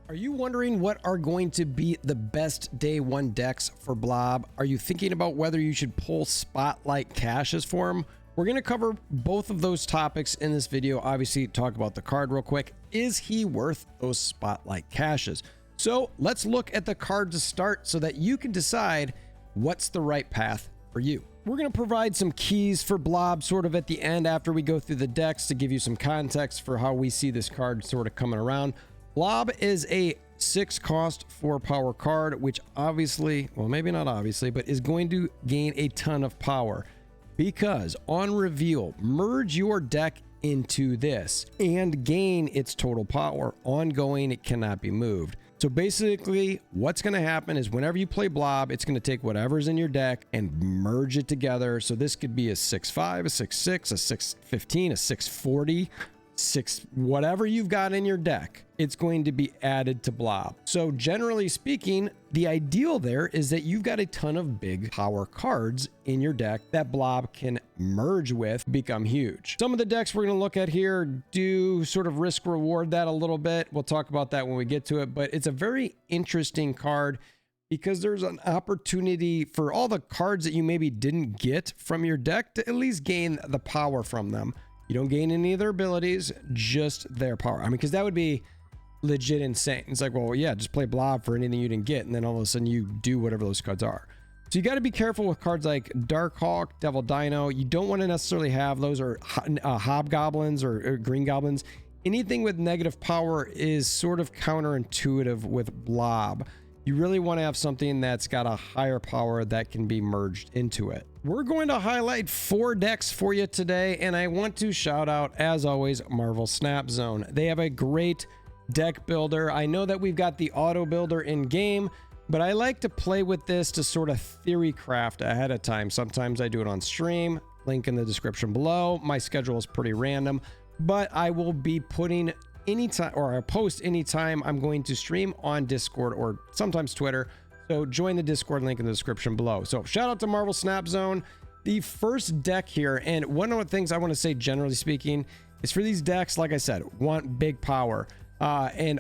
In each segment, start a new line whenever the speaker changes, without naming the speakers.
Are you wondering what are going to be the best day one decks for Blob? Are you thinking about whether you should pull spotlight caches for him? We're going to cover both of those topics in this video. Obviously, talk about the card real quick. Is he worth those spotlight caches? So let's look at the card to start so that you can decide what's the right path for you. We're going to provide some keys for Blob sort of at the end after we go through the decks to give you some context for how we see this card sort of coming around. Blob is a 6 cost 4 power card, which obviously, well, maybe not obviously, but is going to gain a ton of power because on reveal, merge your deck into this and gain its total power. Ongoing, it cannot be moved. So basically what's going to happen is whenever you play Blob, it's going to take whatever's in your deck and merge it together. So this could be a 6-5, a 6-6, a 6-15, a 6-40, 6, whatever you've got in your deck, it's going to be added to Blob. So generally speaking, the ideal there is that you've got a ton of big power cards in your deck that Blob can merge with, become huge. Some of the decks we're going to look at here do sort of risk reward that a little bit. We'll talk about that when we get to it, but it's a very interesting card because there's an opportunity for all the cards that you maybe didn't get from your deck to at least gain the power from them. You don't gain any of their abilities, just their power. I mean, because that would be legit insane. It's like, well, yeah, just play Blob for anything you didn't get, and then all of a sudden you do whatever those cards are. So you got to be careful with cards like Dark Hawk, Devil Dino. You don't want to necessarily have those, or Hobgoblins or Green Goblins. Anything with negative power is sort of counterintuitive with Blob. You really want to have something that's got a higher power that can be merged into it. We're going to highlight 4 decks for you today, and I want to shout out, as always, Marvel Snap Zone. They have a great deck builder. I know that we've got the auto builder in game, but I like to play with this to sort of theory craft ahead of time. Sometimes I do it on stream, link in the description below. My schedule is pretty random, but I will be putting anytime, or I post anytime I'm going to stream on Discord or sometimes Twitter. So join the Discord link in the description below. So shout out to Marvel Snap Zone. The first deck here, and one of the things I want to say generally speaking is for these decks, like I said, want big power and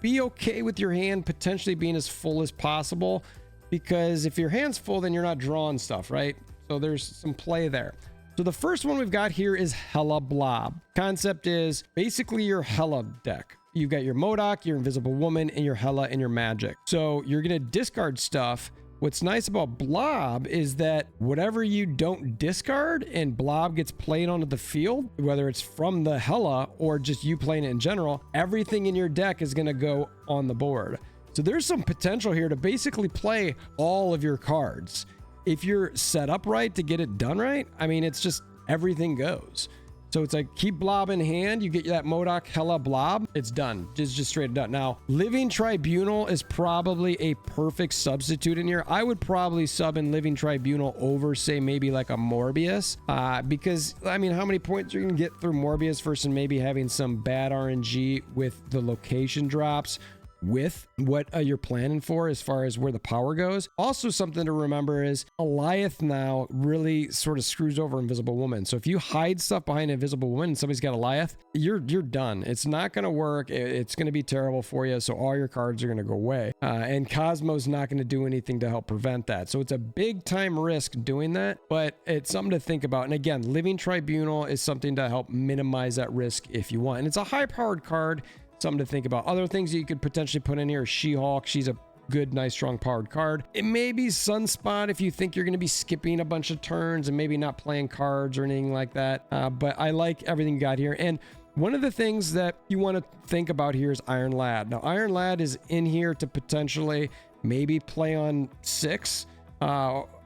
be okay with your hand potentially being as full as possible, because if your hand's full, then you're not drawing stuff, right? So there's some play there. So the first one we've got here is Hela Blob. Concept is basically your Hela deck. You've got your MODOK, your Invisible Woman, and your Hela and your Magic. So you're going to discard stuff. What's nice about Blob is that whatever you don't discard and Blob gets played onto the field, whether it's from the Hela or just you playing it in general, everything in your deck is going to go on the board. So there's some potential here to basically play all of your cards. If you're set up right to get it done right, I mean, it's just everything goes. So it's like keep Blob in hand, you get that MODOK Hela Blob, it's done. Just straight done. Now, Living Tribunal is probably a perfect substitute in here. I would probably sub in Living Tribunal over, say, maybe like a Morbius, because, I mean, how many points are you gonna get through Morbius versus maybe having some bad RNG with the location drops, with what you're planning for as far as where the power goes. Also, something to remember is Goliath now really sort of screws over Invisible Woman. So if you hide stuff behind Invisible Woman and somebody's got Goliath, you're done. It's not going to work. It's going to be terrible for you. So all your cards are going to go away. And Cosmo's not going to do anything to help prevent that. So it's a big time risk doing that, but it's something to think about. And again, Living Tribunal is something to help minimize that risk if you want. And it's a high powered card. Something to think about. Other things that you could potentially put in here is She-Hulk. She's a good, nice, strong powered card. It may be Sunspot if you think you're going to be skipping a bunch of turns and maybe not playing cards or anything like that. But I like everything you got here. And one of the things that you want to think about here is Iron Lad. Now, Iron Lad is in here to potentially maybe play on 6.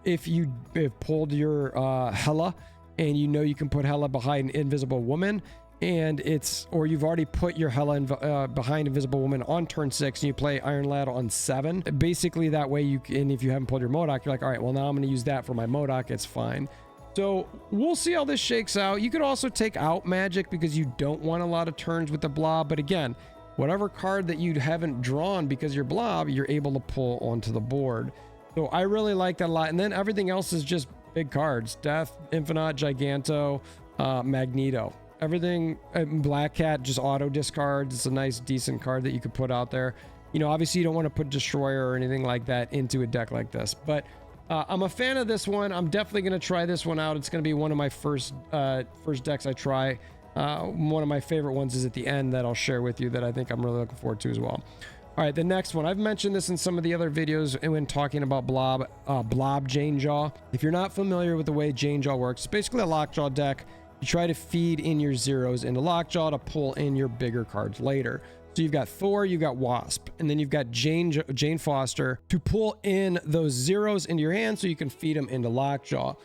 If you have pulled your Hela and you know you can put Hela behind Invisible Woman, and it's, or you've already put your Hela behind Invisible Woman on turn 6 and you play Iron Lad on 7. Basically that way you can, if you haven't pulled your MODOK, you're like, all right, well now I'm going to use that for my MODOK. It's fine. So we'll see how this shakes out. You could also take out Magic because you don't want a lot of turns with the Blob. But again, whatever card that you haven't drawn because you're Blob, you're able to pull onto the board. So I really like that a lot. And then everything else is just big cards. Death, Infinite, Giganto, Magneto. Everything. Black Cat just auto discards. It's a nice decent card that you could put out there. You know, obviously you don't want to put Destroyer or anything like that into a deck like this, but I'm a fan of this one. I'm definitely going to try this one out. It's going to be one of my first decks I try. One of my favorite ones is at the end that I'll share with you that I think I'm really looking forward to as well. All right, the next one. I've mentioned this in some of the other videos when talking about Blob Jane Jaw. If you're not familiar with the way Jane Jaw works, it's basically a Lockjaw deck. You try to feed in your zeros into Lockjaw to pull in your bigger cards later. So you've got Thor, you've got Wasp, and then you've got Jane Foster to pull in those zeros into your hand so you can feed them into Lockjaw.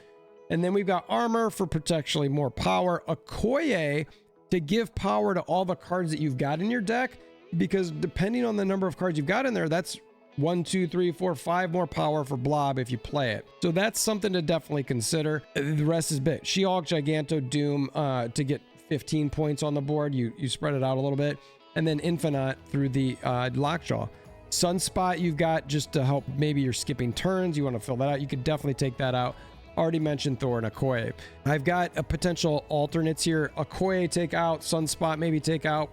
And then we've got Armor for potentially more power, Okoye to give power to all the cards that you've got in your deck, because depending on the number of cards you've got in there, that's 1, 2, 3, 4, 5 more power for Blob if you play it. So that's something to definitely consider. The rest is big. She-Hulk, Giganto, Doom to get 15 points on the board. You spread it out a little bit. And then Infinite through the Lockjaw. Sunspot you've got just to help, maybe you're skipping turns, you want to fill that out, you could definitely take that out. Already mentioned Thor and Okoye. I've got a potential alternates here. Okoye take out, Sunspot maybe take out,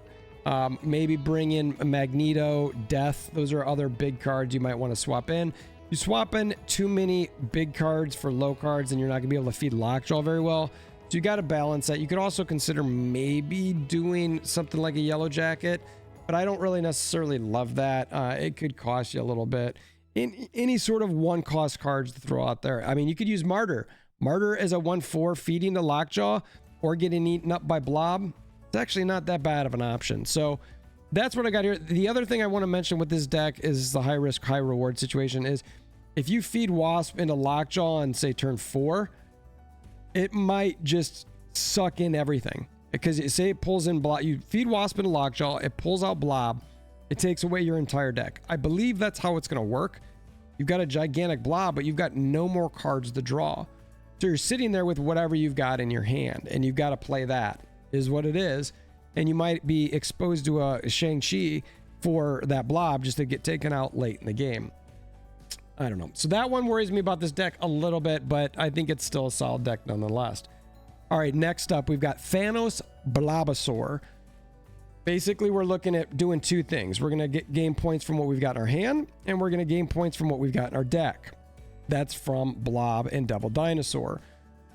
maybe bring in Magneto, Death. Those are other big cards you might want to swap in. You swap in too many big cards for low cards and you're not going to be able to feed Lockjaw very well. So you got to balance that. You could also consider maybe doing something like a Yellow Jacket, but I don't really necessarily love that. It could cost you a little bit. In any sort of one cost cards to throw out there. I mean, you could use Martyr. Martyr is a 1/4 feeding to Lockjaw or getting eaten up by Blob. It's actually not that bad of an option. So that's what I got here. The other thing I want to mention with this deck is the high risk, high reward situation is if you feed Wasp into Lockjaw on say turn 4, it might just suck in everything, because say it pulls in Blob, you feed Wasp into Lockjaw, it pulls out Blob, it takes away your entire deck. I believe that's how it's going to work. You've got a gigantic Blob, but you've got no more cards to draw. So you're sitting there with whatever you've got in your hand, and you've got to play that, is what it is. And you might be exposed to a Shang-Chi for that Blob just to get taken out late in the game. I don't know. So that one worries me about this deck a little bit, but I think it's still a solid deck nonetheless. All right, next up, we've got Thanos Blobasaur. Basically, we're looking at doing two things. We're going to gain points from what we've got in our hand, and we're going to gain points from what we've got in our deck. That's from Blob and Devil Dinosaur.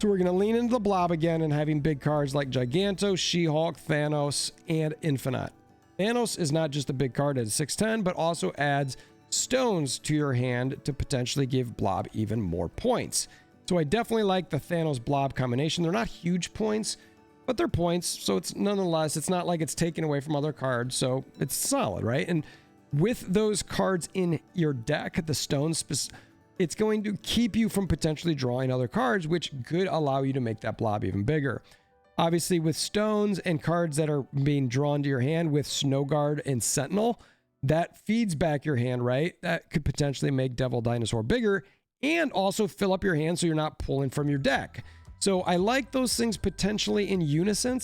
So we're going to lean into the Blob again and having big cards like Giganto, She-Hulk, Thanos, and Infinite. Thanos is not just a big card at 610, but also adds stones to your hand to potentially give Blob even more points. So I definitely like the Thanos Blob combination. They're not huge points, but they're points. So it's nonetheless, it's not like it's taken away from other cards. So it's solid, right? And with those cards in your deck, the stones, it's going to keep you from potentially drawing other cards, which could allow you to make that Blob even bigger. Obviously, with stones and cards that are being drawn to your hand with Snow Guard and Sentinel, that feeds back your hand, right? That could potentially make Devil Dinosaur bigger and also fill up your hand so you're not pulling from your deck. So I like those things potentially in unison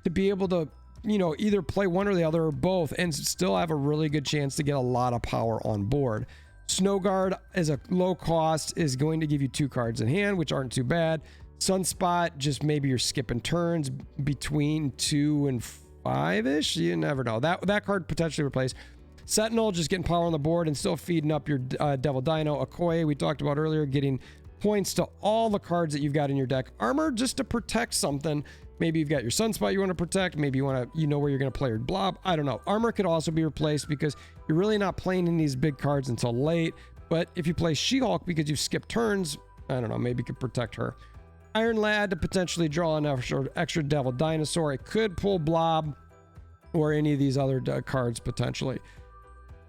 to be able to, you know, either play one or the other or both and still have a really good chance to get a lot of power on board. Snow Guard as a low cost is going to give you 2 cards in hand, which aren't too bad. Sunspot, just maybe you're skipping turns between 2 and 5-ish. You never know. That card potentially replaced. Sentinel, just getting power on the board and still feeding up your Devil Dino. Okoye, we talked about earlier, getting points to all the cards that you've got in your deck. Armor, just to protect something. Maybe you've got your Sunspot you want to protect. Maybe you know where you're going to play your Blob. I don't know. Armor could also be replaced because you're really not playing in these big cards until late. But if you play She-Hulk because you've skipped turns, I don't know, maybe you could protect her. Iron Lad to potentially draw an extra Devil Dinosaur. It could pull Blob or any of these other cards potentially.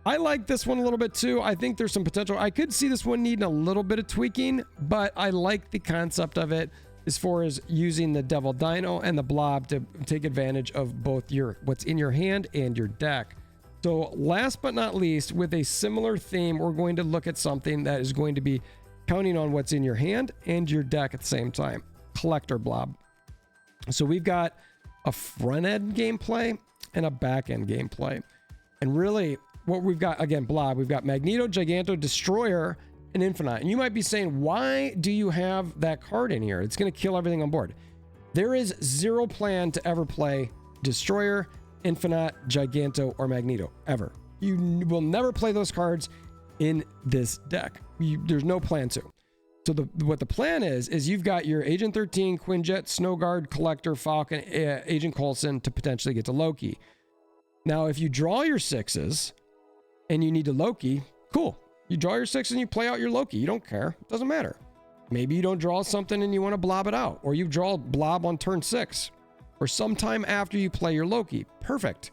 I like this one a little bit too. I think there's some potential. I could see this one needing a little bit of tweaking, but I like the concept of it as far as using the Devil Dino and the Blob to take advantage of both what's in your hand and your deck. So last but not least, with a similar theme, we're going to look at something that is going to be counting on what's in your hand and your deck at the same time. Collector Blob. So we've got a front end gameplay and a back end gameplay. And really, what we've got, again, Blob, we've got Magneto, Giganto, Destroyer, and Infinite. And you might be saying, why do you have that card in here? It's going to kill everything on board. There is zero plan to ever play Destroyer, Infinite, Giganto, or Magneto, ever. You will never play those cards in this deck. There's no plan to. So what the plan is you've got your Agent 13, Quinjet, Snowguard, Collector, Falcon, Agent Coulson to potentially get to Loki. Now, if you draw your 6s and you need to Loki, cool. You draw your 6 and you play out your Loki. You don't care. It doesn't matter. Maybe you don't draw something and you want to blob it out, or you draw Blob on turn 6 or sometime after you play your Loki. Perfect.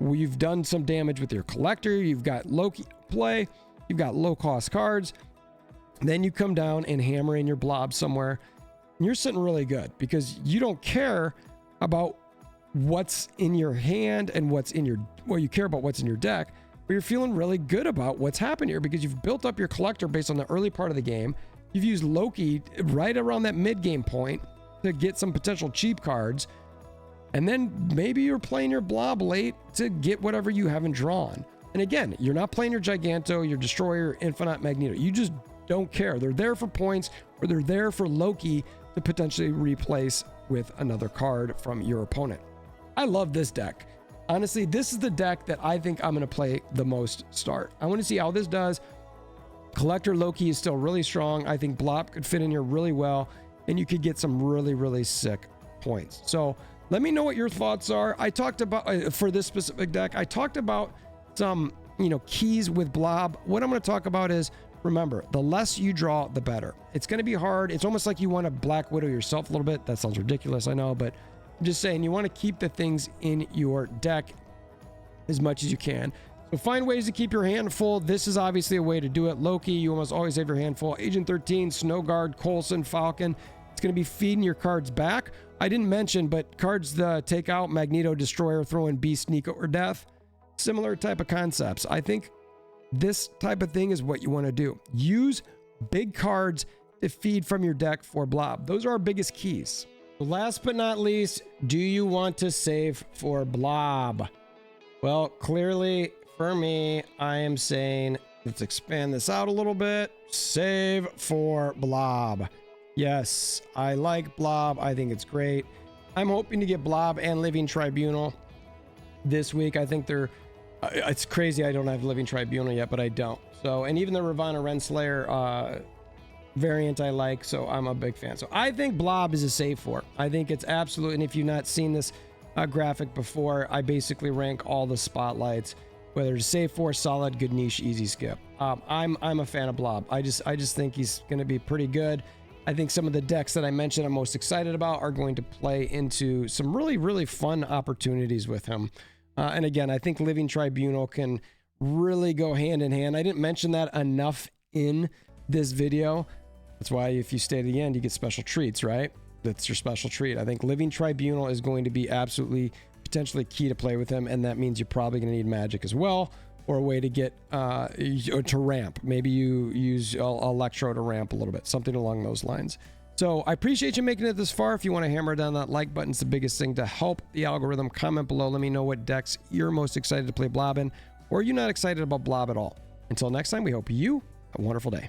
You've done some damage with your Collector. You've got Loki play. You've got low cost cards. Then you come down and hammer in your Blob somewhere. And you're sitting really good because you don't care about what's in your hand and what's in your, well, you care about what's in your deck, but you're feeling really good about what's happened here because you've built up your Collector based on the early part of the game. You've used Loki right around that mid-game point to get some potential cheap cards. And then maybe you're playing your Blob late to get whatever you haven't drawn. And again, you're not playing your Giganto, your Destroyer, Infinite, Magneto. You just don't care. They're there for points, or they're there for Loki to potentially replace with another card from your opponent. I love this deck. Honestly, this is the deck that I think I'm going to play the most start. I want to see how this does. Collector Loki is still really strong. I think Blob could fit in here really well, and you could get some really, really sick points. So let me know what your thoughts are. I talked about, for this specific deck, I talked about some, keys with Blob. What I'm going to talk about is, remember, the less you draw, the better. It's going to be hard. It's almost like you want to Black Widow yourself a little bit. That sounds ridiculous, I know, but I'm just saying you want to keep the things in your deck as much as you can. So find ways to keep your hand full. This is obviously a way to do it. Loki, you almost always have your hand full. Agent 13, Snowguard, Coulson, Falcon. It's going to be feeding your cards back. I didn't mention, but cards take out Magneto, Destroyer, throw in Beast, Nico, or Death. Similar type of concepts. I think this type of thing is what you want to do. Use big cards to feed from your deck for Blob. Those are our biggest keys. Last but not least, do you want to save for Blob? Well, clearly for me, I am saying, let's expand this out a little bit. Save for Blob. Yes, I like Blob. I think it's great. I'm hoping to get Blob and Living Tribunal this week. I think they're, it's crazy I don't have Living Tribunal yet, but I don't. So, and even the Ravonna Renslayer variant I like, so I'm a big fan. So I think Blob is a save for. I think it's absolute, and if you've not seen this graphic before, I basically rank all the spotlights, whether it's save for, solid, good niche, easy skip. I'm a fan of Blob. I just think he's going to be pretty good. I think some of the decks that I mentioned I'm most excited about are going to play into some really, really fun opportunities with him. And again, I think Living Tribunal can really go hand in hand. I didn't mention that enough in this video. That's why if you stay to the end, you get special treats, right? That's your special treat. I think Living Tribunal is going to be absolutely potentially key to play with him, and that means you're probably going to need magic as well, or a way to get to ramp. Maybe you use Electro to ramp a little bit, something along those lines. So I appreciate you making it this far. If you want to hammer down that like button, it's the biggest thing to help the algorithm. Comment below. Let me know what decks you're most excited to play Blob in, or you're not excited about Blob at all. Until next time, we hope you have a wonderful day.